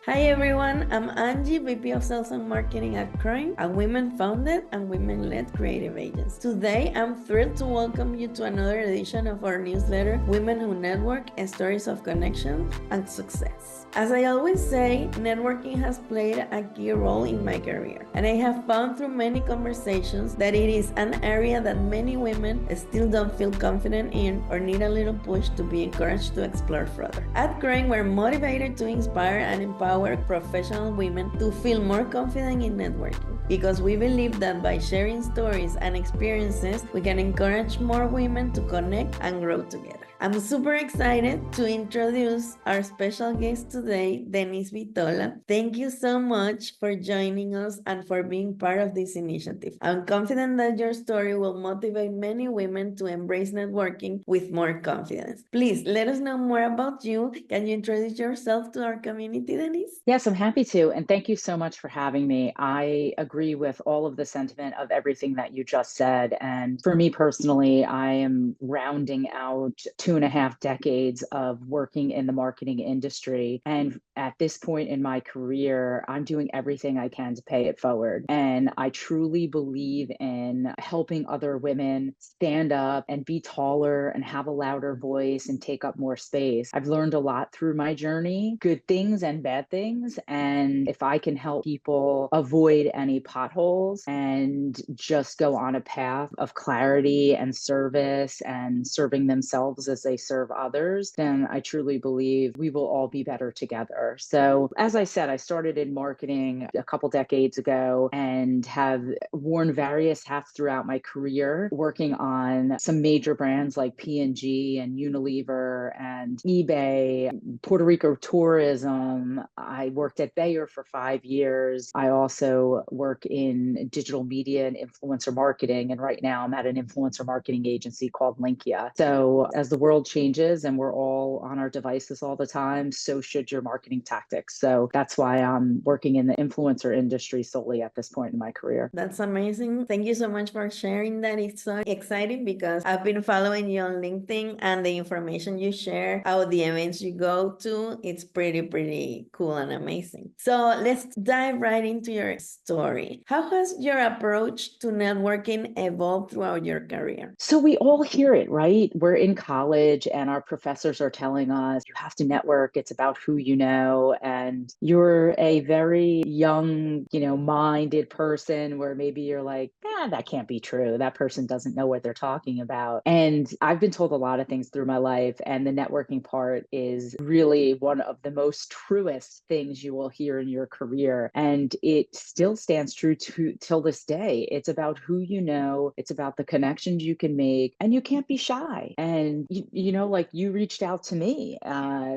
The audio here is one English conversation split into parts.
Hi everyone, I'm Angie, VP of Sales and Marketing at CROING, a women-founded and women-led creative agency. Today, I'm thrilled to welcome you to another edition of our newsletter, Women Who Network, Stories of Connection and Success. As I always say, networking has played a key role in my career, and I have found through many conversations that it is an area that many women still don't feel confident in or need a little push to be encouraged to explore further. At CROING, we're motivated to inspire and empower professional women to feel more confident in networking, because we believe that by sharing stories and experiences, we can encourage more women to connect and grow together. I'm super excited to introduce our special guest today, Denise Vitola. Thank you so much for joining us and for being part of this initiative. I'm confident that your story will motivate many women to embrace networking with more confidence. Please let us know more about you. Can you introduce yourself to our community, Denise? Yes, I'm happy to. And thank you so much for having me. I agree with all of the sentiment of everything that you just said. And for me personally, I am rounding out 2.5 decades of working in the marketing industry. And at this point in my career, I'm doing everything I can to pay it forward. And I truly believe in helping other women stand up and be taller and have a louder voice and take up more space. I've learned a lot through my journey, good things and bad things. And if I can help people avoid any potholes and just go on a path of clarity and service and serving themselves as they serve others, then I truly believe we will all be better together. So as I said, I started in marketing a couple decades ago and have worn various hats throughout my career, working on some major brands like P&G and Unilever and eBay, Puerto Rico tourism. I worked at Bayer for 5 years. I also work in digital media and influencer marketing. And right now I'm at an influencer marketing agency called Linkia. So as the world changes and we're all on our devices all the time, so should your marketing tactics. So that's why I'm working in the influencer industry solely at this point in my career. That's amazing. Thank you so much for sharing that. It's so exciting because I've been following you on LinkedIn, and the information you share about the events you go to, it's pretty cool and amazing. So let's dive right into your story. How has your approach to networking evolved throughout your career? So we all hear it, right? We're in college and our professors are telling us you have to network. It's about who you know. And you're a very young, minded person where maybe you're like, that can't be true. That person doesn't know what they're talking about. And I've been told a lot of things through my life. And the networking part is really one of the most truest things you will hear in your career. And it still stands true till this day. It's about who you know. It's about the connections you can make, and you can't be shy. And like you reached out to me,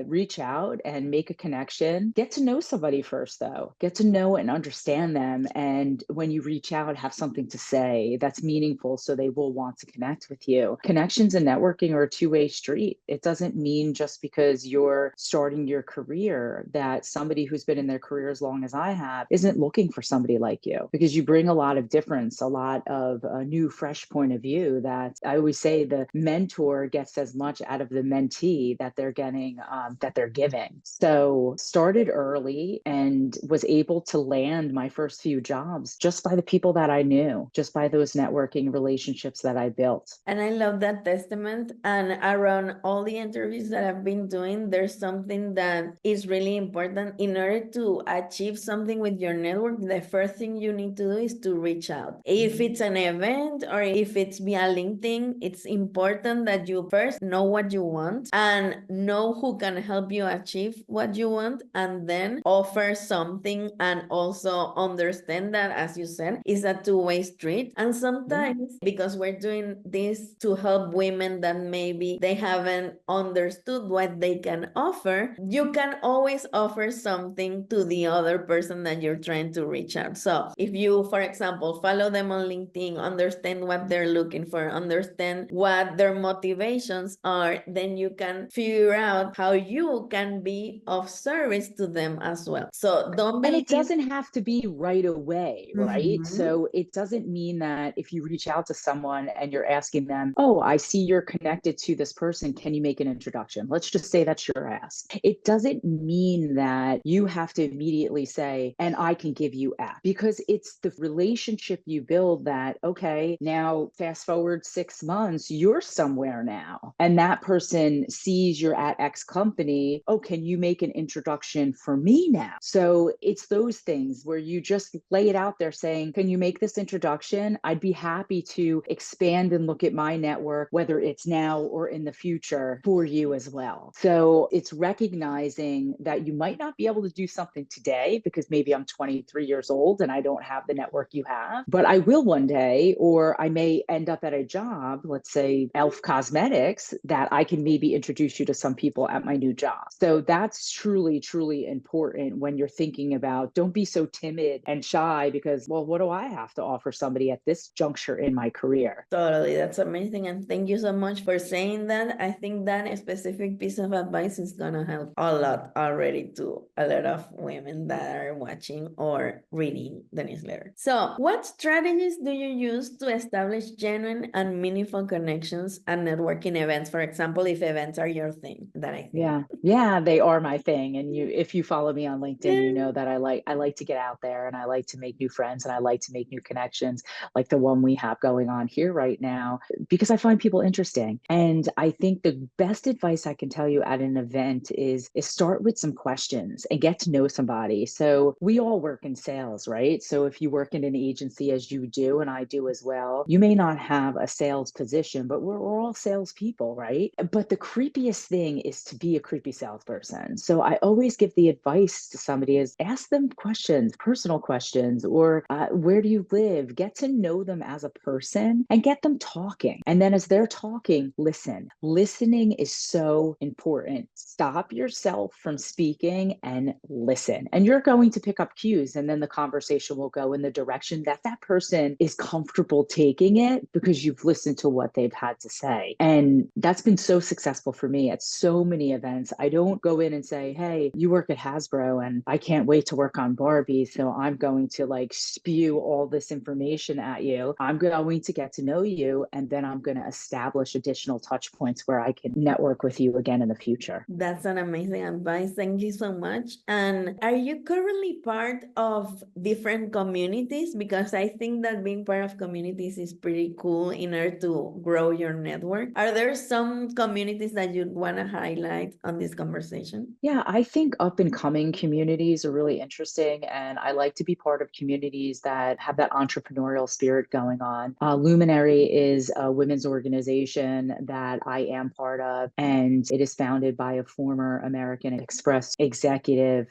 reach out and make a connection. Get to know somebody first, though. Get to know and understand them. And when you reach out, have something to say that's meaningful so they will want to connect with you. Connections and networking are a two-way street. It doesn't mean just because you're starting your career that somebody who's been in their career as long as I have isn't looking for somebody like you, because you bring a lot of difference, a lot of a new, fresh point of view that I always say the mentor gets as much out of the mentee that they're getting, that they're giving. So started early and was able to land my first few jobs just by the people that I knew, just by those networking relationships that I built. And I love that testament. And around all the interviews that I've been doing, there's something that is really important. In order to achieve something with your network, the first thing you need to do is to reach out. If it's an event or if it's via LinkedIn, it's important that you first know what you want and know who can help you achieve what you want, and then offer something, and also understand that, as you said, is a two-way street. And sometimes, because we're doing this to help women that maybe they haven't understood what they can offer, you can always offer something to the other person that you're trying to reach out. So So if you, for example, follow them on LinkedIn, understand what they're looking for, understand what their motivations are, then you can figure out how you can be of service to them as well. So don't And believe. it doesn't have to be right away, right? Mhm. So it doesn't mean that if you reach out to someone and you're asking them, oh, I see you're connected to this person, can you make an introduction? Let's just say that's your ask. It doesn't mean that you have to immediately say, and I can give you X, because it's the relationship you build that, okay, now fast forward 6 months, you're somewhere now. And that person sees you're at X company. Oh, can you make an introduction for me now? So it's those things where you just lay it out there saying, can you make this introduction? I'd be happy to expand and look at my network, whether it's now or in the future, for you as well. So it's recognizing that you might not be able to do something today because maybe I'm 23 years old and I don't have the network you have, but I will one day, or I may end up at a job, let's say Elf Cosmetics, that I can maybe introduce you to some people at my new job. So that's truly, truly important when you're thinking about, don't be so timid and shy because, well, what do I have to offer somebody at this juncture in my career? Totally, that's amazing. And thank you so much for saying that. I think that specific piece of advice is going to help a lot already to a lot of women that are watching or reading the newsletter. So, what strategies do you use to establish genuine and meaningful connections and networking events? For example, if events are your thing, that I think. Yeah, they are my thing. And if you follow me on LinkedIn, you Yeah. know that I like to get out there and I like to make new friends and I like to make new connections, like the one we have going on here right now, because I find people interesting. And I think the best advice I can tell you at an event is start with some questions and get to know somebody. So we all work in sales, right? So if you work in an agency as you do, and I do as well, you may not have a sales position, but we're all salespeople, right? But the creepiest thing is to be a creepy salesperson. So I always give the advice to somebody is ask them questions, personal questions, or where do you live? Get to know them as a person and get them talking. And then as they're talking, listen. Listening is so important. Stop yourself from speaking and listen. And you're going to pick up cues, and then the conversation will go in the direction that that person is comfortable taking it because you've listened to what they've had to say. And that's been so successful for me at so many events. I don't go in and say, hey, you work at Hasbro and I can't wait to work on Barbie, so I'm going to like spew all this information at you. I'm going to get to know you, and then I'm going to establish additional touch points where I can network with you again in the future. That's an amazing advice. Thank you so much. And are you currently part of different communities? Because I think that being part of communities is pretty cool in order to grow your network. Are there some communities that you'd want to highlight on this conversation? Yeah, I think up and coming communities are really interesting. And I like to be part of communities that have that entrepreneurial spirit going on. Luminary is a women's organization that I am part of, and it is founded by a former American Express executive,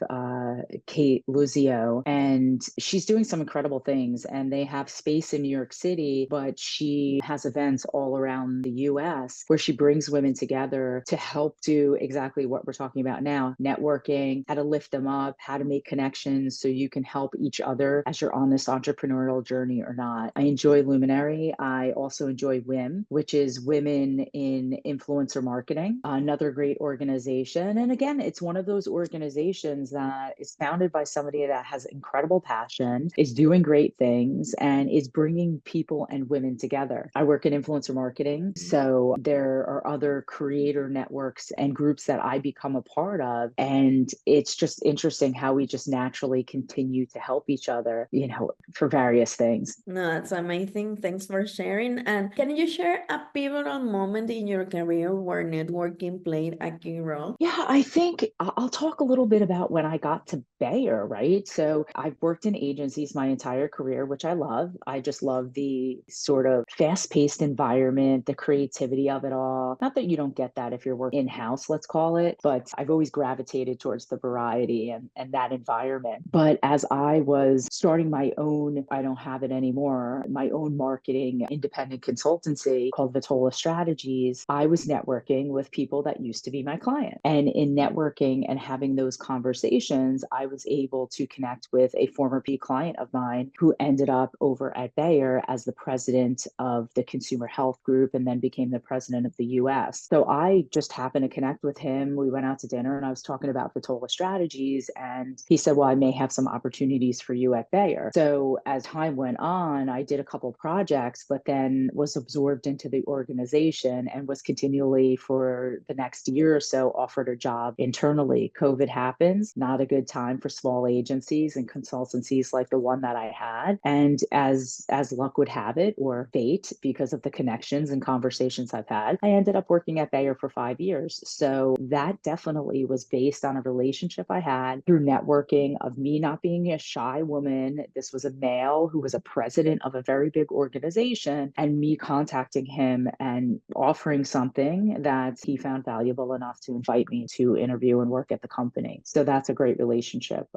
Kate Luzio. And she's doing some incredible things. And they have space in New York City, but she has events all around the US where she brings women together to help do exactly what we're talking about now, networking, how to lift them up, how to make connections so you can help each other as you're on this entrepreneurial journey or not. I enjoy Luminary. I also enjoy WIM, which is Women in Influencer Marketing, another great organization. And again, it's one of those organizations that is founded by somebody that has incredible passion, is doing great things, and is bringing people and women together. I work in influencer marketing, so there are other creator networks and groups that I become a part of. And it's just interesting how we just naturally continue to help each other, you know, for various things. No, that's amazing. Thanks for sharing. And can you share a pivotal moment in your career where networking played a key role? Yeah, I think I'll talk a little bit about when I got to Bayer, right? So I've worked in agencies my entire career, which I love. I just love the sort of fast-paced environment, the creativity of it all. Not that you don't get that if you're working in-house, let's call it, but I've always gravitated towards the variety and that environment. But as I was starting my own, I don't have it anymore, my own marketing independent consultancy called Vitola Strategies, I was networking with people that used to be my client. And in networking and having those conversations, I was able to connect with a former P client of mine who ended up over at Bayer as the president of the consumer health group and then became the president of the US. So I just happened to connect with him. We went out to dinner and I was talking about Vitola strategies. And he said, well, I may have some opportunities for you at Bayer. So as time went on, I did a couple projects, but then was absorbed into the organization and was continually for the next year or so offered a job internally. COVID happens, not a good time for small agencies and consultancies like the one that I had. And as luck would have it, or fate, because of the connections and conversations I've had, I ended up working at Bayer for 5 years. So that definitely was based on a relationship I had through networking, of me not being a shy woman. This was a male who was a president of a very big organization, and me contacting him and offering something that he found valuable enough to invite me to interview and work at the company. So that's a great relationship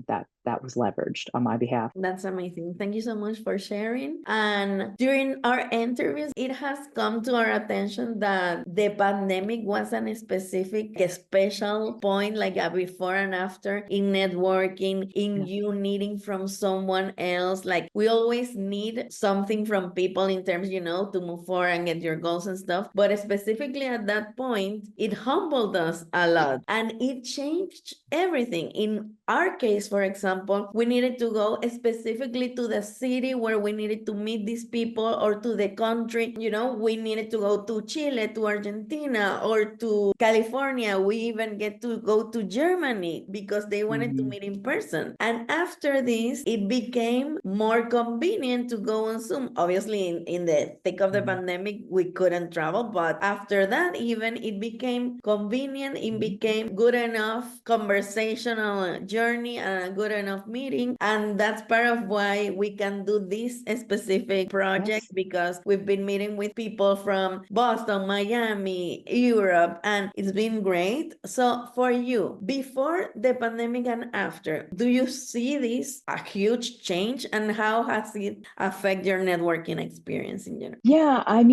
that was leveraged on my behalf. That's amazing. Thank you so much for sharing. And during our interviews, it has come to our attention that the pandemic was a specific, special point, like a before and after in networking, in you needing from someone else. Like we always need something from people in terms, to move forward and get your goals and stuff. But specifically at that point, it humbled us a lot and it changed everything. In our case, for example, we needed to go specifically to the city where we needed to meet these people, or to the country. We needed to go to Chile, to Argentina, or to California. We even get to go to Germany because they wanted to meet in person. And after this, it became more convenient to go on Zoom. Obviously, in the thick of the pandemic, we couldn't travel, but after that, even it became convenient. It became good enough conversational journey and a good enough meeting. And that's part of why we can do this specific project, because we've been meeting with people from Boston, Miami, Europe, and it's been great. So for you, before the pandemic and after, do you see this a huge change, and how has it affect your networking experience in general? Yeah, I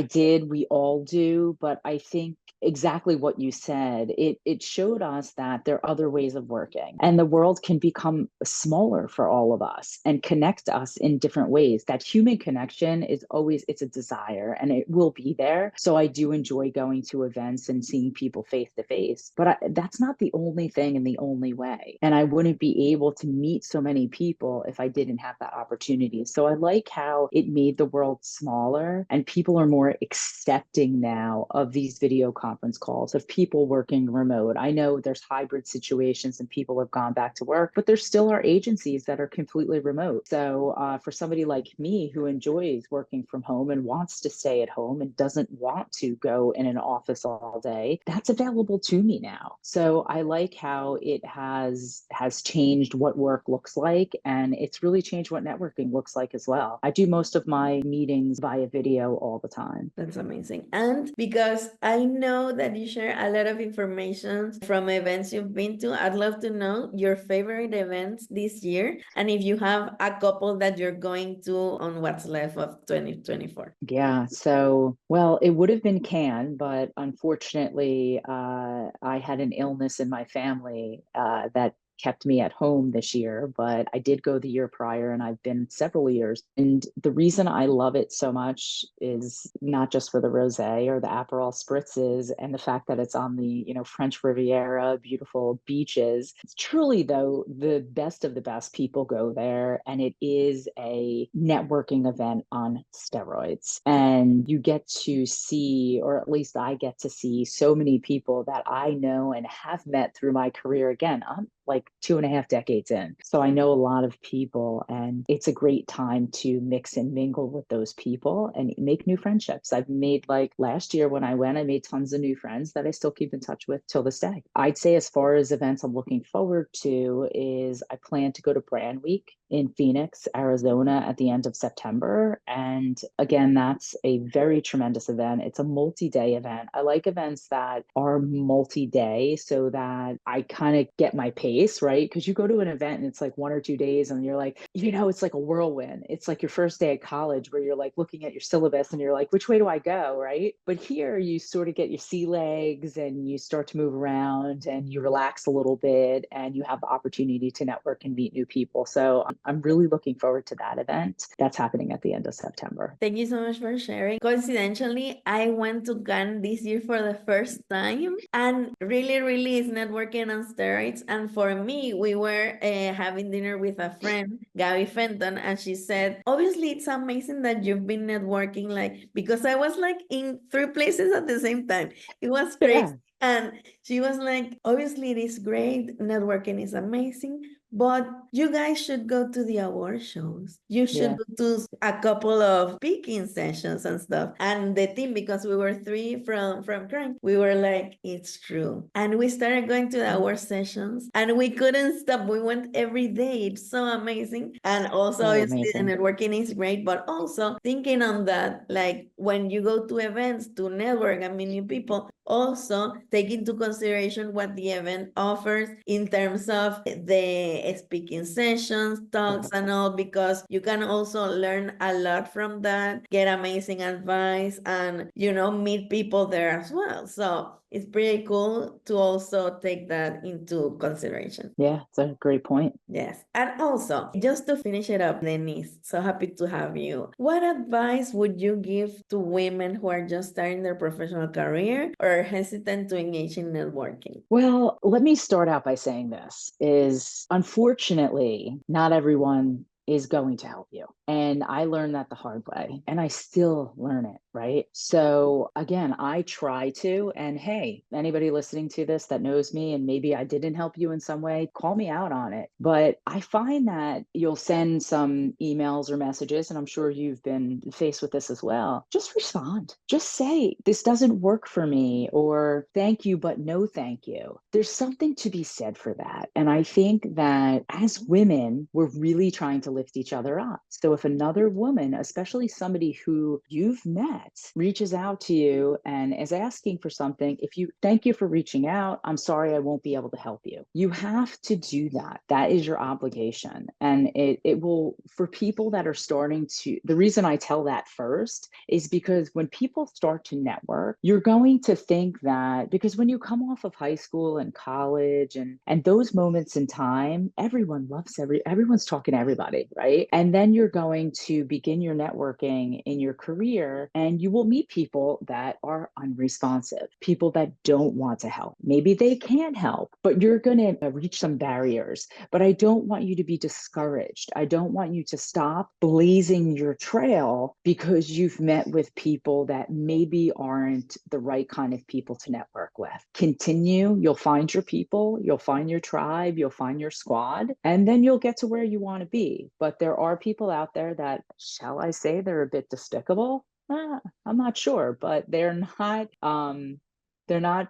did, we all do, but I think exactly what you said. It showed us that there are other ways of working, and the world can become smaller for all of us and connect us in different ways. That human connection is always, it's a desire and it will be there. So I do enjoy going to events and seeing people face to face, but that's not the only thing and the only way. And I wouldn't be able to meet so many people if I didn't have that opportunity. So I like how it made the world smaller, and people are more accepting now of these video conference calls, of people working remote. I know there's hybrid situations and people have gone back to work, but there still are agencies that are completely remote. So for somebody like me who enjoys working from home and wants to stay at home and doesn't want to go in an office all day, that's available to me now. So I like how it has changed what work looks like, and it's really changed what networking looks like as well. I do most of my meetings via video all the time. That's amazing. And because I know that you share a lot of information from events you've been to, I'd love to know your favorite events this year, and if you have a couple that you're going to on what's left of 2024. Yeah, so, well, it would have been Cannes, but unfortunately, I had an illness in my family that kept me at home this year, but I did go the year prior, and I've been several years. And the reason I love it so much is not just for the rosé or the Aperol spritzes and the fact that it's on the, French Riviera, beautiful beaches. It's truly, though, the best of the best people go there, and it is a networking event on steroids. And you get to see, or at least I get to see, so many people that I know and have met through my career. Again, I'm like 2.5 decades in. So I know a lot of people, and it's a great time to mix and mingle with those people and make new friendships. I've made, like last year when I went, I made tons of new friends that I still keep in touch with till this day. I'd say as far as events I'm looking forward to is I plan to go to Brand Week in Phoenix, Arizona at the end of September. And again, that's a very tremendous event. It's a multi-day event. I like events that are multi-day so that I kind of get my pace this, right? Because you go to an event and it's like 1 or 2 days and you're like, it's like a whirlwind. It's like your first day at college where you're like looking at your syllabus and you're like, which way do I go, right? But here you sort of get your sea legs and you start to move around and you relax a little bit and you have the opportunity to network and meet new people. So I'm really looking forward to that event that's happening at the end of September. Thank you so much for sharing. Coincidentally, I went to Cannes this year for the first time, and really is networking on steroids. And for me, we were having dinner with a friend, Gabby Fenton, and she said, obviously, it's amazing that you've been networking, like, because I was like in 3 places at the same time. It was crazy. Yeah. And she was like, obviously, it is great. Networking is amazing. But you guys should go to the award shows. You should go to a couple of speaking sessions and stuff. And the team, because we were 3 from CROING, we were like, it's true. And we started going to the award sessions and we couldn't stop. We went every day. It's so amazing. And also, obviously, the networking is great, but also thinking on that, like when you go to events to network and meet new people, also take into consideration what the event offers in terms of the speaking sessions, talks, and all, because you can also learn a lot from that, get amazing advice, and meet people there as well. So it's pretty cool to also take that into consideration. Yeah, it's a great point. Yes. And also, just to finish it up, Denise, so happy to have you. What advice would you give to women who are just starting their professional career or are hesitant to engage in networking? Well, let me start out by saying this is unfortunately, not everyone is going to help you. And I learned that the hard way and I still learn it, right? So again, I try to, and hey, anybody listening to this that knows me and maybe I didn't help you in some way, call me out on it. But I find that you'll send some emails or messages, and I'm sure you've been faced with this as well. Just respond. Just say, this doesn't work for me, or thank you, but no thank you. There's something to be said for that. And I think that as women, we're really trying to lift each other up. So if another woman, especially somebody who you've met, reaches out to you and is asking for something, thank you for reaching out. I'm sorry, I won't be able to help you. You have to do that. That is your obligation. And it will, for people that are starting to, the reason I tell that first is because when people start to network, you're going to think that, because when you come off of high school and college and those moments in time, everyone's talking to everybody, right? And then you're going to begin your networking in your career and you will meet people that are unresponsive, people that don't want to help. Maybe they can't help, but you're going to reach some barriers. But I don't want you to be discouraged. I don't want you to stop blazing your trail because you've met with people that maybe aren't the right kind of people to network with. Continue. You'll find your people, you'll find your tribe, you'll find your squad, and then you'll get to where you want to be. But there are people out there that, shall I say, they're a bit despicable. I'm not sure, but they're not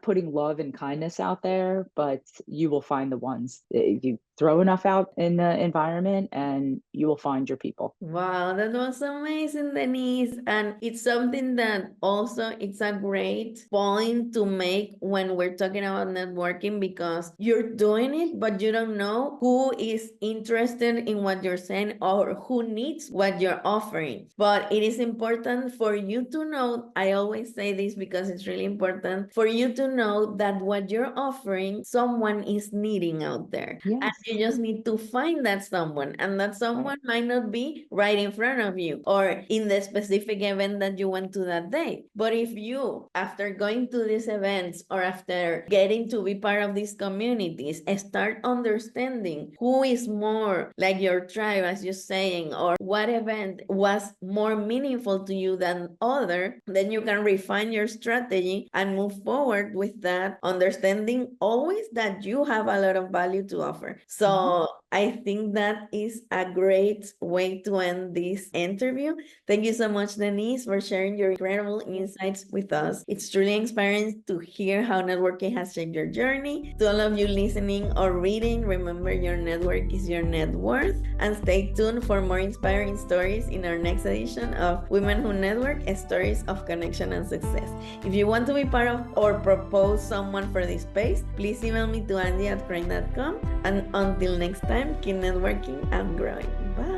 putting love and kindness out there, but you will find the ones. You throw enough out in the environment and you will find your people. Wow, that was amazing, Denise. And it's something that also it's a great point to make when we're talking about networking, because you're doing it, but you don't know who is interested in what you're saying or who needs what you're offering. But it is important for you to know, I always say this because it's really important for you to know that what you're offering, someone is needing out there. Yes. And you just need to find that someone, and that someone might not be right in front of you or in the specific event that you went to that day. But if you, after going to these events or after getting to be part of these communities, start understanding who is more like your tribe, as you're saying, or what event was more meaningful to you than other, then you can refine your strategy and move forward with that, understanding always that you have a lot of value to offer. So I think that is a great way to end this interview. Thank you so much, Denise, for sharing your incredible insights with us. It's truly inspiring to hear how networking has shaped your journey. To all of you listening or reading, remember your network is your net worth. And stay tuned for more inspiring stories in our next edition of Women Who Network, Stories of Connection and Success. If you want to be part of or propose someone for this space, please email me to Angie@CROING.com. And until next time, keep networking and growing. Bye.